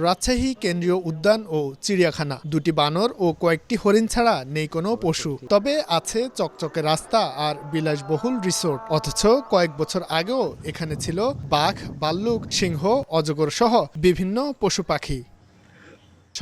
রাজশাহী কেন্দ্রীয় উদ্যান ও চিড়িয়াখানা, দুটি বানর ও কয়েকটি হরিণ ছাড়া নেই কোনো পশু। তবে আছে চকচকে রাস্তা আর বিলাসবহুল রিসোর্ট। অথচ কয়েক বছর আগেও এখানে ছিল বাঘ, ভাল্লুক, সিংহ, অজগর সহ বিভিন্ন পশু পাখি।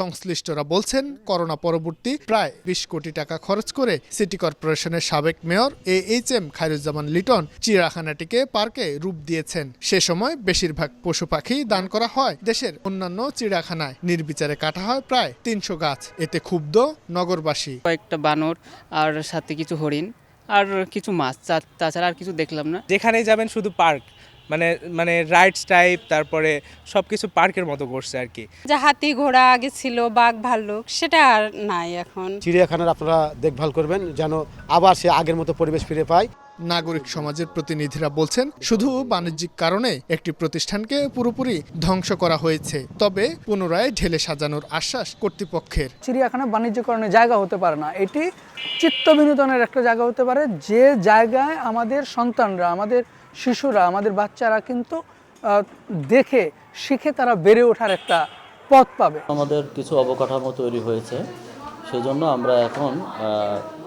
সংশ্লিষ্টরা বলছেন, করোনা পরবর্তী প্রায় ২০ কোটি টাকা খরচ করে সিটি কর্পোরেশনের সাবেক মেয়র AHM খায়রুজ্জামান লিটন চিড়িয়াখানাটিকে পার্কে রূপ দিয়েছেন। সে সময় বেশিরভাগ পশু পাখি দান করা হয় দেশের অন্যান্য চিড়িয়াখানায়। নির্বিচারে কাটা হয় প্রায় ৩০০ গাছ। এতে ক্ষুব্ধ নগরবাসী। কয়েকটা বানর আর সাথে কিছু হরিণ আর কিছু মাছ, তাছাড়া আর কিছু দেখলাম না। যেখানেই যাবেন শুধু পার্ক, মানে মানে রাইডস টাইপ, তারপরে সবকিছু পার্কের মতো করছে আর কি। যে হাতি ঘোড়া আগে ছিল, বাঘ ভাল্লুক, সেটা আর নাই এখন। চিড়িয়াখানার আপনারা দেখভাল করবেন যেন আবার সে আগের মতো পরিবেশ ফিরে পায়। নাগরিক সমাজের প্রতিনিধিরা বলছেন, শুধু বাণিজ্যিক কারণে একটি প্রতিষ্ঠানকে পুরোপুরি ধ্বংস করা হয়েছে। তবে পুনরায় ঢেলে সাজানোর আশ্বাস কর্তৃপক্ষের। চিড়িয়াখানা বাণিজ্যকরণের জায়গা হতে পারে না, এটি চিত্ত বিনোদনের একটা জায়গা হতে পারে, যে জায়গায় আমাদের সন্তানরা, আমাদের শিশুরা, আমাদের বাচ্চারা কিন্তু দেখে শিখে তারা বেড়ে ওঠার একটা পথ পাবে। আমাদের কিছু অবকাঠামো তৈরি হয়েছে, সেজন্য আমরা এখন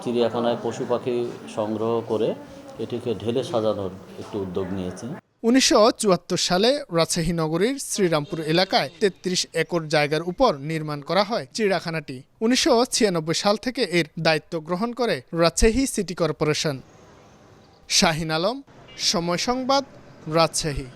চিড়িয়াখানায় পশু পাখি সংগ্রহ করে এটিকে ঢেলে সাজানোর একটু উদ্যোগ নিয়েছি। ১৯৭৪ সালে রাজশাহী নগরীর শ্রীরামপুর এলাকায় ৩৩ একর জায়গার উপর নির্মাণ করা হয় চিড়িয়াখানাটি। ১৯৯৬ সাল থেকে এর দায়িত্ব গ্রহণ করে রাজশাহী সিটি কর্পোরেশন। শাহিন আলম, সময় সংবাদ, রাজশাহী।